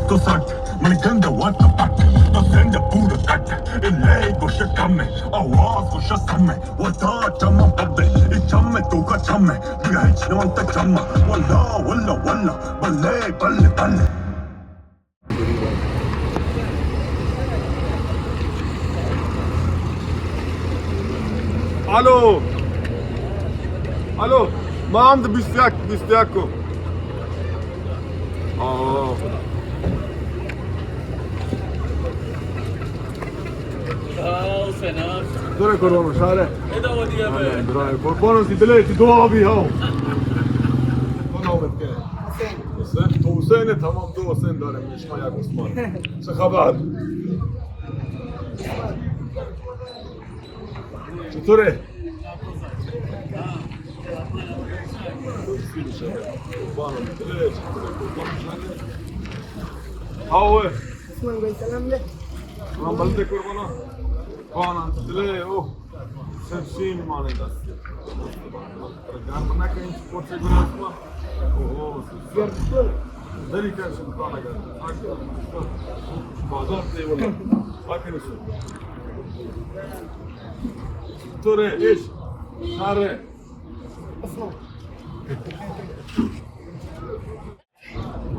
تو ساخت من گنده وات پاک تو زنده بود کات الی گوشه کمه آواز گوشه سمه و تا چما بده چمه تو کا چمه بیا هیچ نمانت چما والله والله والله بله بله بله الو الو ما عند 21 کو حسین داره قربانو شهره ادامه دیگه به برای قربانو سی دلی تی دو آبی ها تو نامت که حسین تو حسین تمام دو حسین داره میشما یک عثمان چه خبر چطوره هاوه من بلده قربانا قانم دله اوه سنشین مانه دسته گرم نکنیم پرچه گناه ما اوه داری کنشن کانه گرم بازار تی ولی باکنشن توره ایش شهره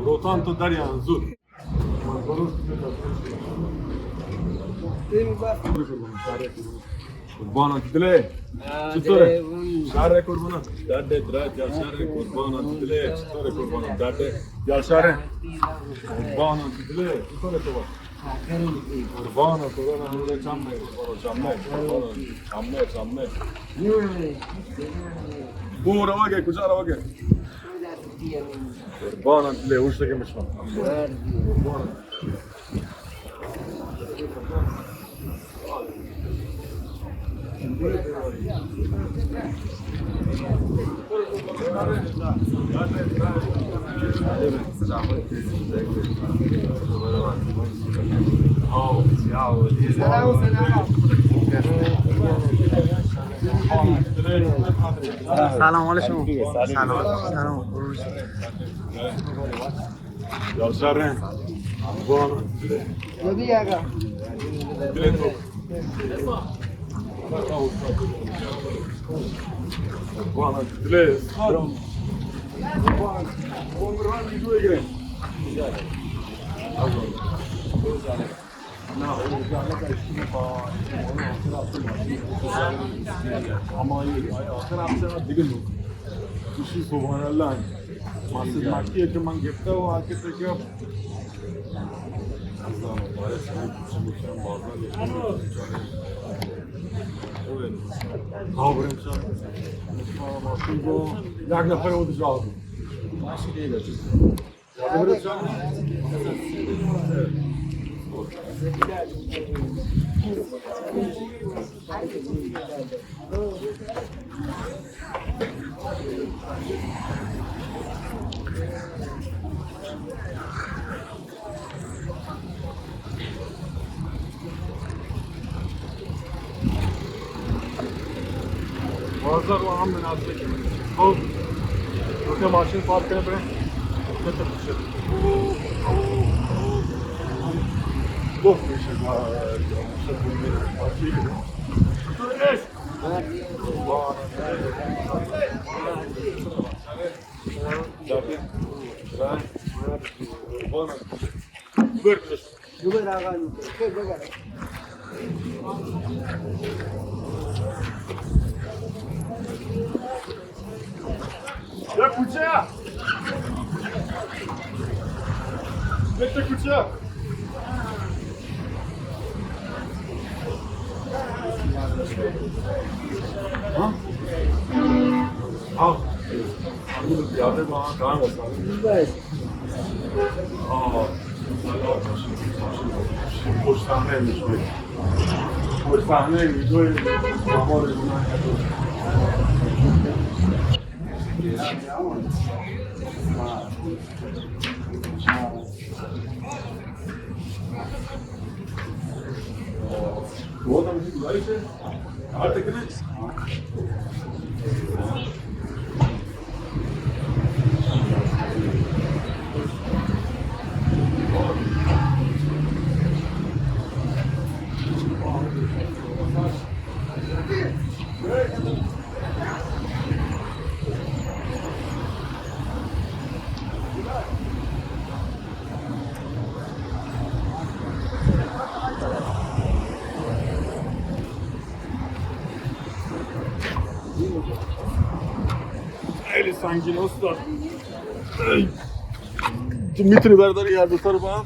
روتان تو دریان زود قربانا دله چطوره؟ شهره قربانا درده درد یا شهره قربانا دله چطوره قربانا درده یا شهره قربانا دله چطوره تو قربانا قربانا نوره چمه چمه بو رواگه کجا رواگه قربانا دله اوشته که مشمم قربانا سلام علیکم سلام یا شهره قربانا لبی آقا دله تو قربانا دله قربانا عمران میگوی گرم اما آخر هفته دیگه نو توشی سبحان الله مسجد مکیه که من گفته و هر کسی که ها بریم شد ماشین با یک نفر بود جا بود ماشین دیگه بریم شد بازار وहाँ مناسب है तो उसके मशीन पार्क करने पड़े वो Fisher Ya kucak! Bitte kucak! Ha? Al. Bu yardım bana tamam olsun. Boş sahneymiş bu. Boş sahneymiş. Böyle zamor edilen خیلی سنگین استاد. تو میتونی برداری هر دوتا رو با هم؟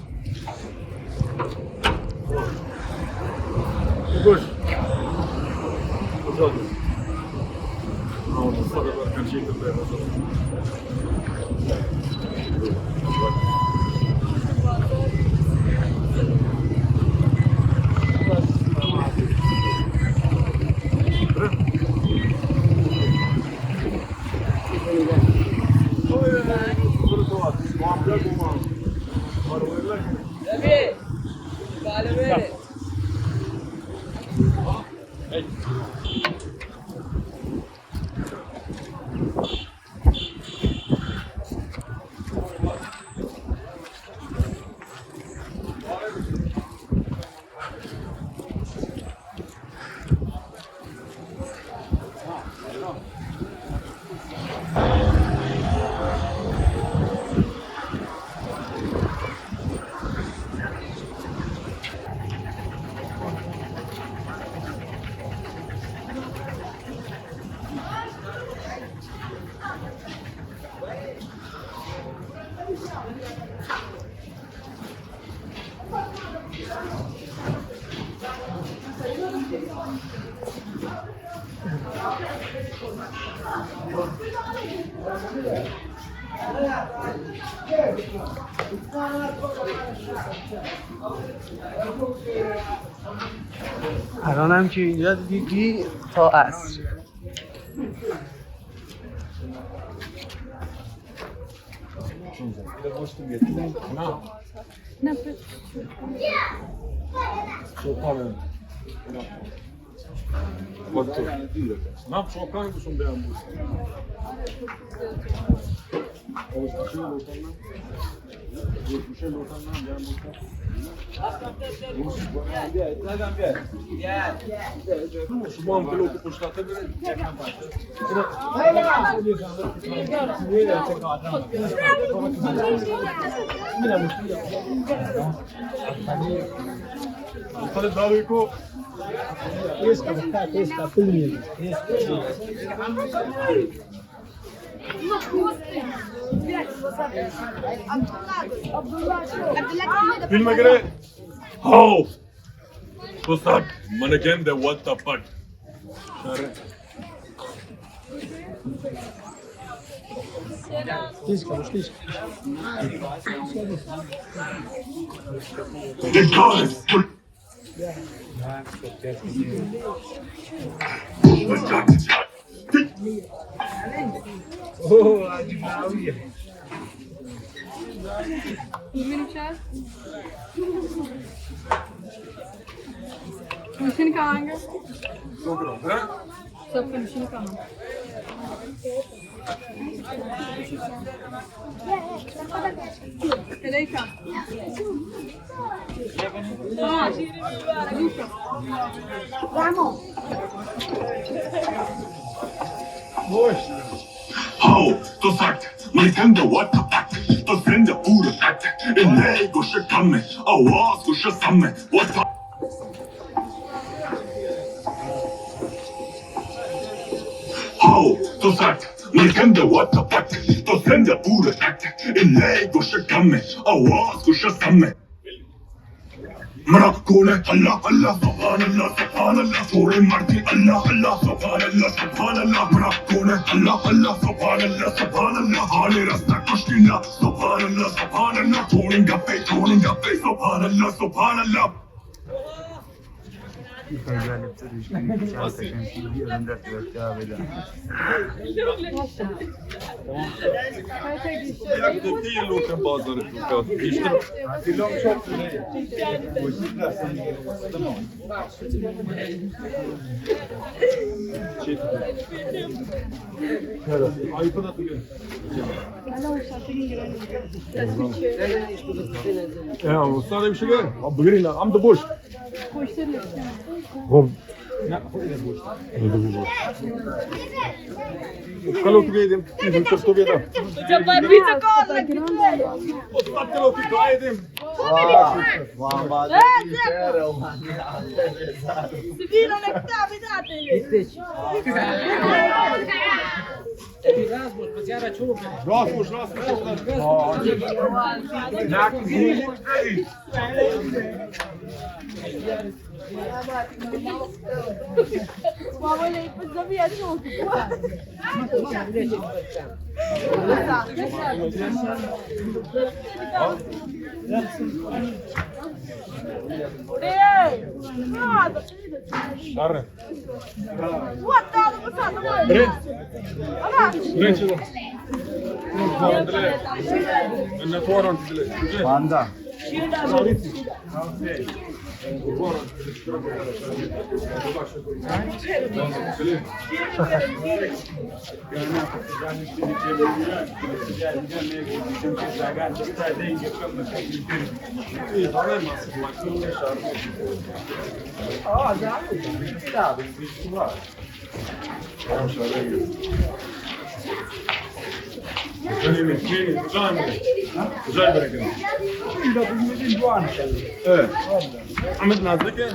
گوش استاد استاد برکن چیکن بردار. الانم که اینجا دیدی تا عصر. صبحانه Quanto? Não, só carne com som de ambos. Subhan pelo que puxata bere. Fale dalo ko Esta pulmir. filme göre Haft. Dostlar, maneken de what the fuck. Oh, admiraria. Machine कहाँ आएंगे? Dobra, सबका मशीन कहाँ? Tereyka. हाँ. Vamos. Haft och sagt, man kan det what the fuck. Då sänder ordet att en läge och kamme, avas och samme, what the Haft och sagt, man kan det what the fuck. Då sänder ordet att en läge och kamme, avas och samme. مرقونه الله الله سبحان الله سبحان الله سوري مرتي الله الله سبحان الله سبحان الله مرقونه الله الله سبحان الله سبحان الله حالي راسنا كشتينا سبحان الله سبحان الله تونين قبي سبحان الله سبحان الله Değil lokun bazıları çok geçtim. Ayıpı da duyuyor. Ya usta bir şey gel. Abi bugün ne? Am da boş. Hop. Ne? Ne de boş. Kalau tu yedim. Çok tu yedim. Cepat bisa kau lagi. Osman kalau tu yedim. Sebelum nak tak bisa tu. Rast boş. Mama lepas tapi ada tu. Arre. What dah besar tu. Brenç adam. Ne tuvaran dile. Banda. Güzel bırakın. Evet. Ahmet Nazlı ki?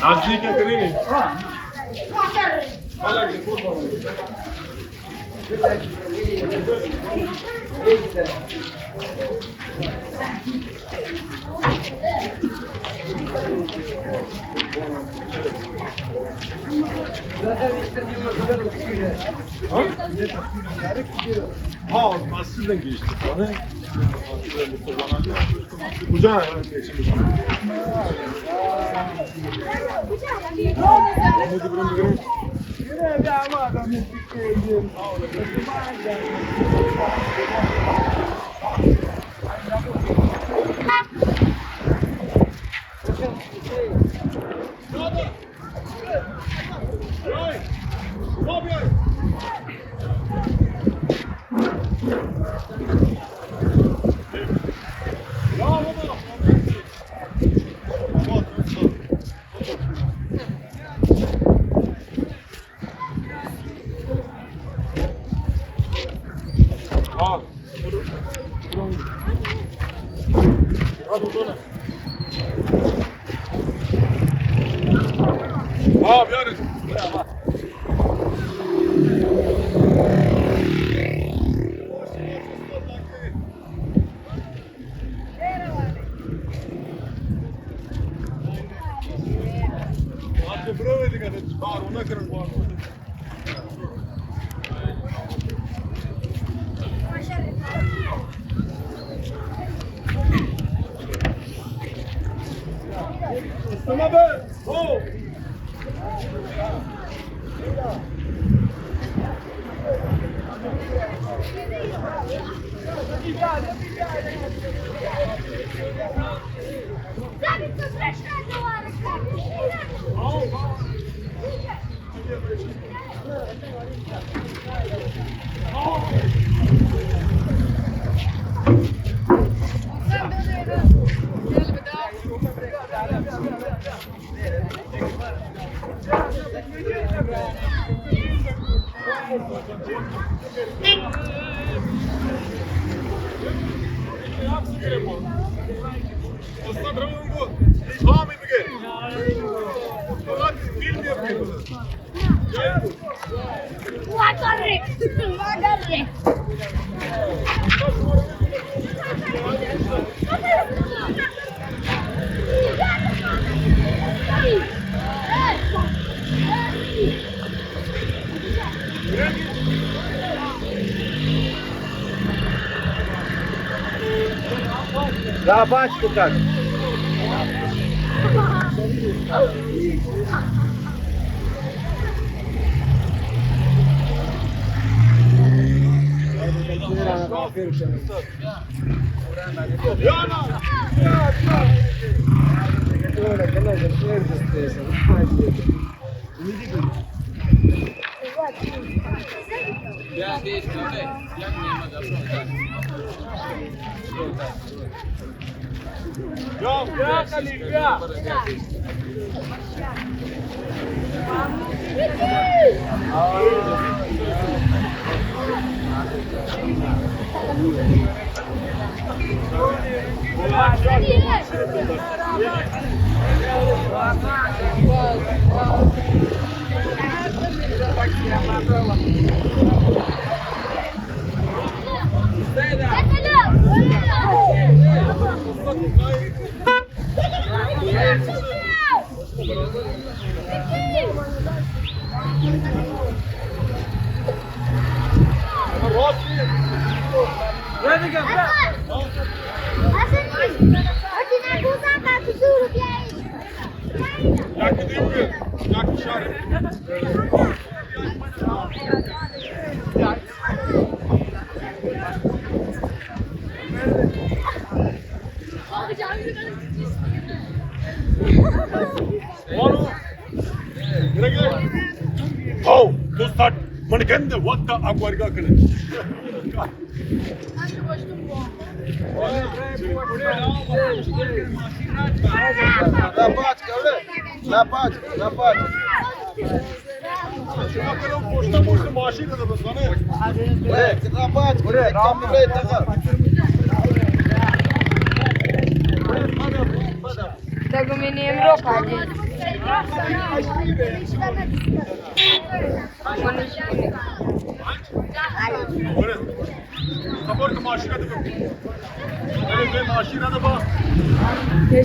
Nazlı ki kırayım. Hala gidin kurban. Ha, aslında geçti. Bana kucağa geçmiş. Abi yarın. Abi bravo edin hadi. Var ona kırın var. Tamam be. Oh. What Rapat tukar. Oh, to start. Man kende what the akwarga kene. Rapat. Şuna kadar boşta maaşı da basana. Rapat. Buraya takar. Tego mi nie mroka, nie? Sabır maaşı da bak. Evet maaşı da bak.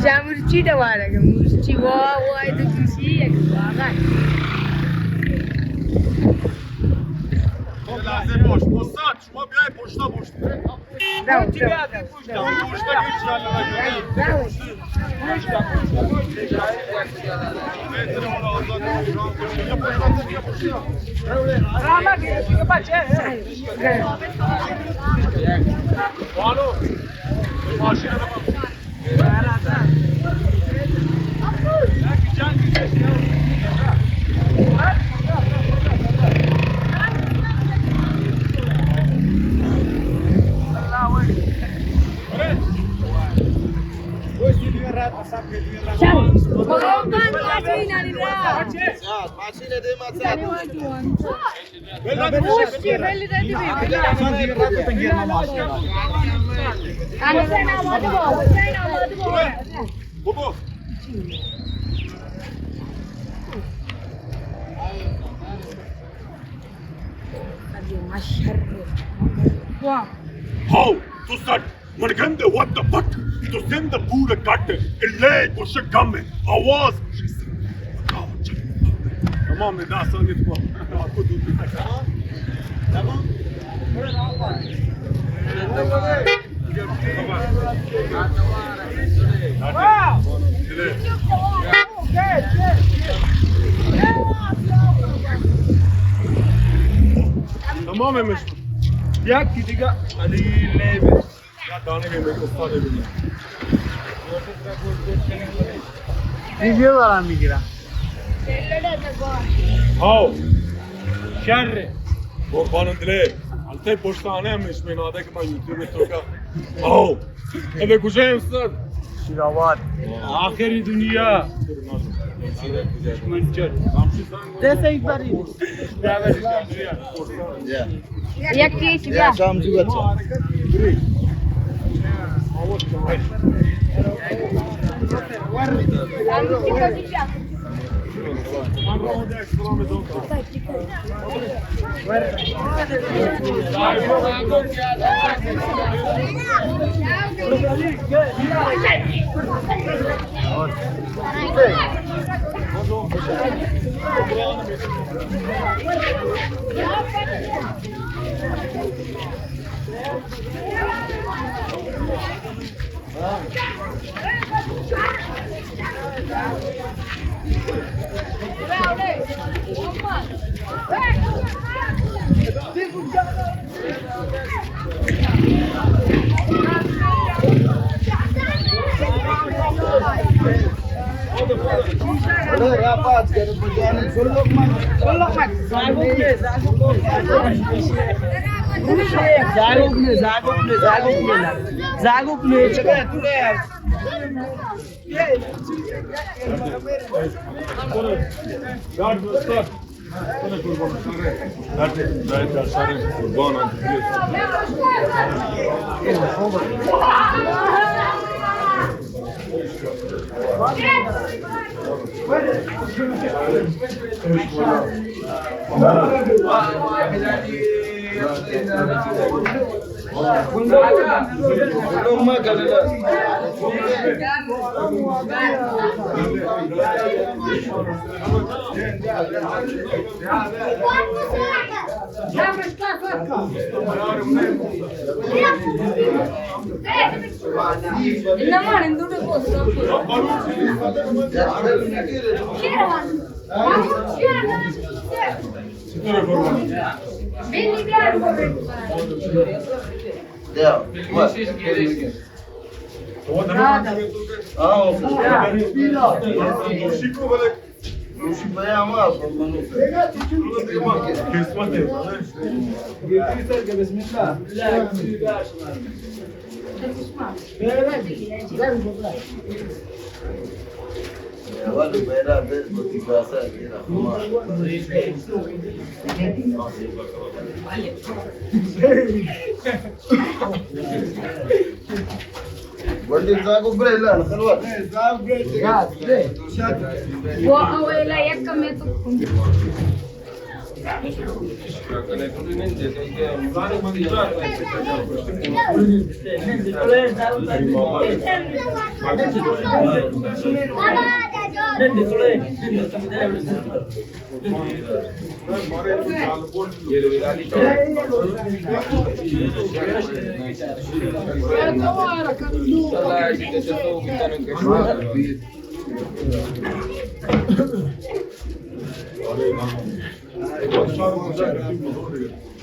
Ya murci da var ya, murci o ay da kişi ya var. Lazım boş. Postat. Şuna bir ay boşta boş. Bravo. Boşta geç yani. Bravo. How to start. Man kende what the fuck. To send the pura katte. İlle boşa gamme. Avaz. Tamam mı? Daha sonra git bu. Tamam. Tamam Mehmet. Yak gidiga Ali lebe. Ya tane Mehmet usta lebe. Video دارم میگیرم. How? Şerri. Kurbanın dile. Altay poştane emmiş menada ki ben YouTube'e toka. How? Eve kuşayım sır. شیرآباد. Ahiri dünya. دست این بری. Jak kiedyś ja.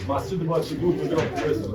مسجد باشه دو کجا برسه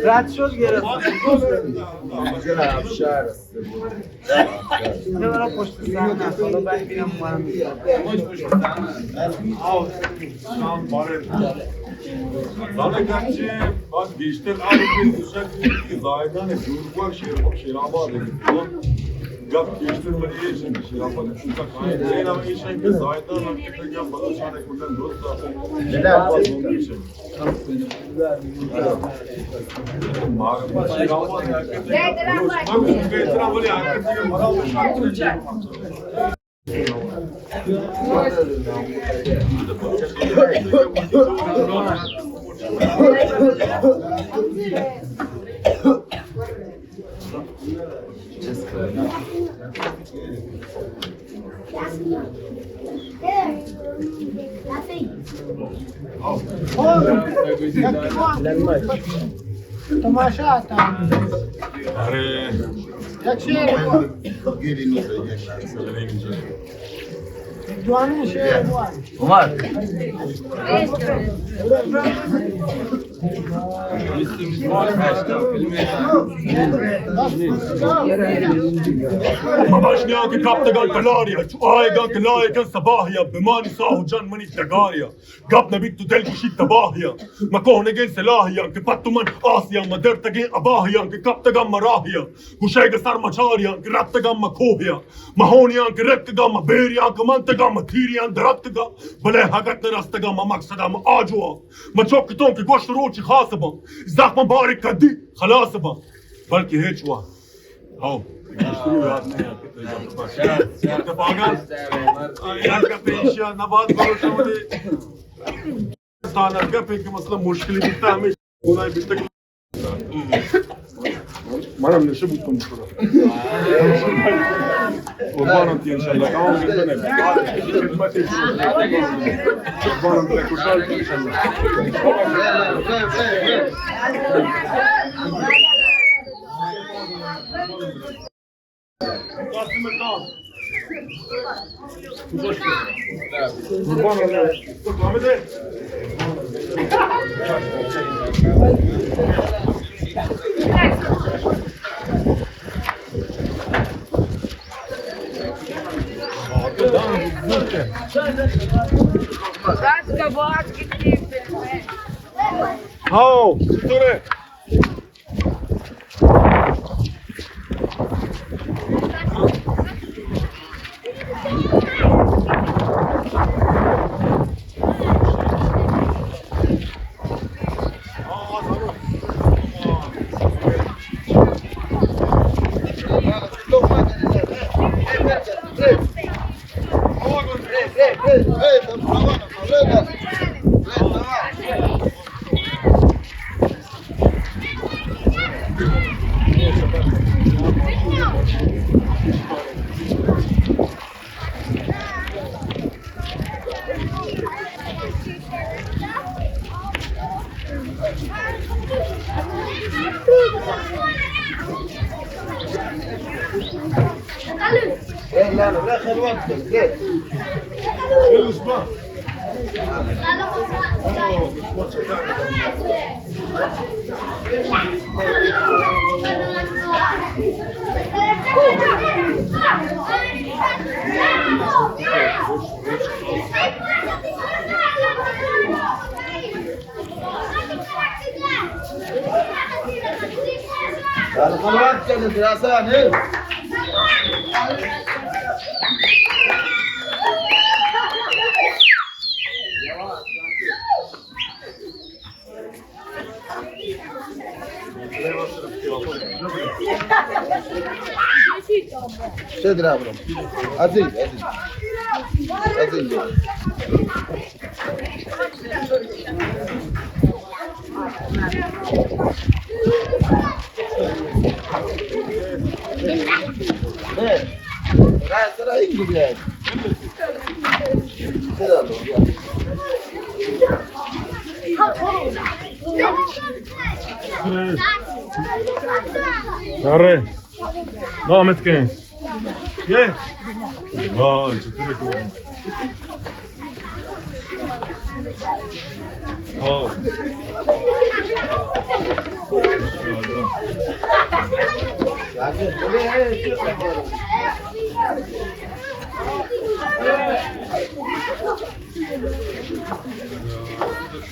رد شد گرفت نه برای پشت صحنه حالا باید بینم اومدم شام بارد زانه گرچه باید بیشتر آبی دوشت که زاهدان جورگوار شیرآباد گفت بیشتر من ایشن شیرآباد چونکه خواهید زینم ایشن که زاهدان هم که گفت بالا شانه کندن دوست داشت ایشن شیرآباد من بهترم ولی حرکت دیگه مرا بشارت تماشا آتا آره یک شیر جوانی شه عمر مباشنیا که کپتگان کلاریا چو آیگان که لایگان سباهیا بمانی ساهو جان منی دگاریا گپ نبید تو دل گوشی تباهیا ما کهنگین سلاهیا که پتو من آسیا ما درتگین اباهیا که کپتگان مراهیا گوشیگ سر مچاریا که ربتگان ما کوهیا ما هونیا که ربتگان ما بیریا که منتگان ما تیریا دربتگان بله حقت نرستگان ما مقصدان ما آجوا ما چوکتون که گوشت روچی خاص با زخم باری کدی خلاص با بلکه هیچ وقت هاو شروع یاد نه اتفاقا یک پیشیا نباید برو شمالی ستانت گفت که مثلا مشکلی بیسته همیشه خدای بیسته که منم نشه بودم بخورم قربانم تی انشالله تمام گرده نبید خدمتی قربانم بله کشال تی انشالله هاو چطوره؟ صدر ابرم عزیز Rastara iyi gidiyor. Selam. Yari. Devam et ki. Ye. Vay, çetirek oğlum. Oh.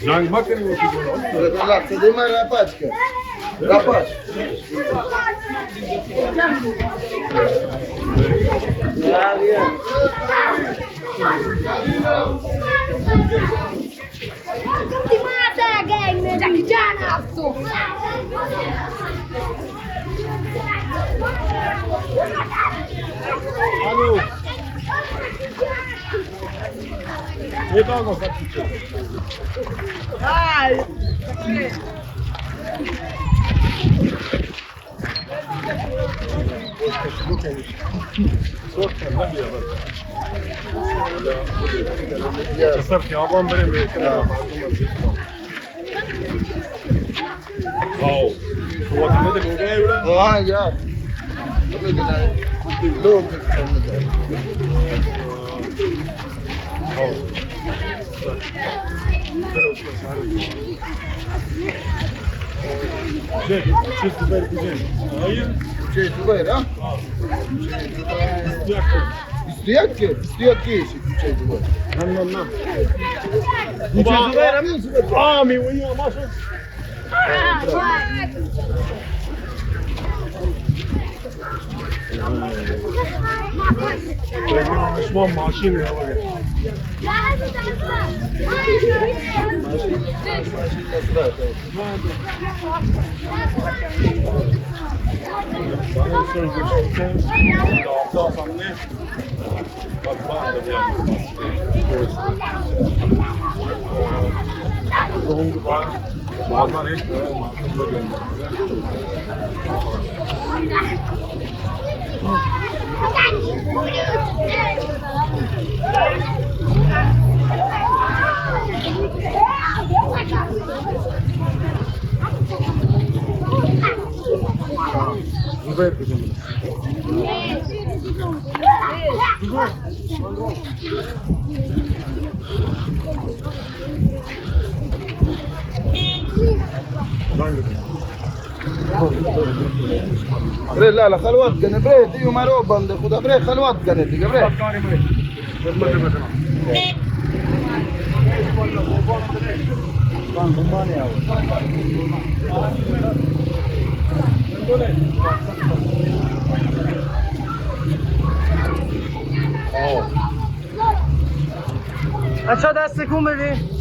Jang makani wo kibolo. Allah sedih mah rapat ke? Rapat. Ya dia. Di mata geng dari jana tu. Alo. Ne dalga fatih. Ay. Kasar kıyabam benim bekliyorum. Wow. Vakit ne de gogaya ulan. Ha ya. Look. چه سوپر کجه؟ Hayır. Şey Dubai ha? 21 ki? 21 ki şey Dubai. Nam. Bu şey Dubai ha mı? Ami uyuyor maşallah. Düşman maşin ya bak. Bana söz geçerken daha sanne. Bak bana da yani. Doğum var. Bazen hiç Zübeyir kızım. bre لا لا خلوات کنه bre دیو مرو بنده خدا bre خلوات کنه دیگه bre بچه ها دست کن بدین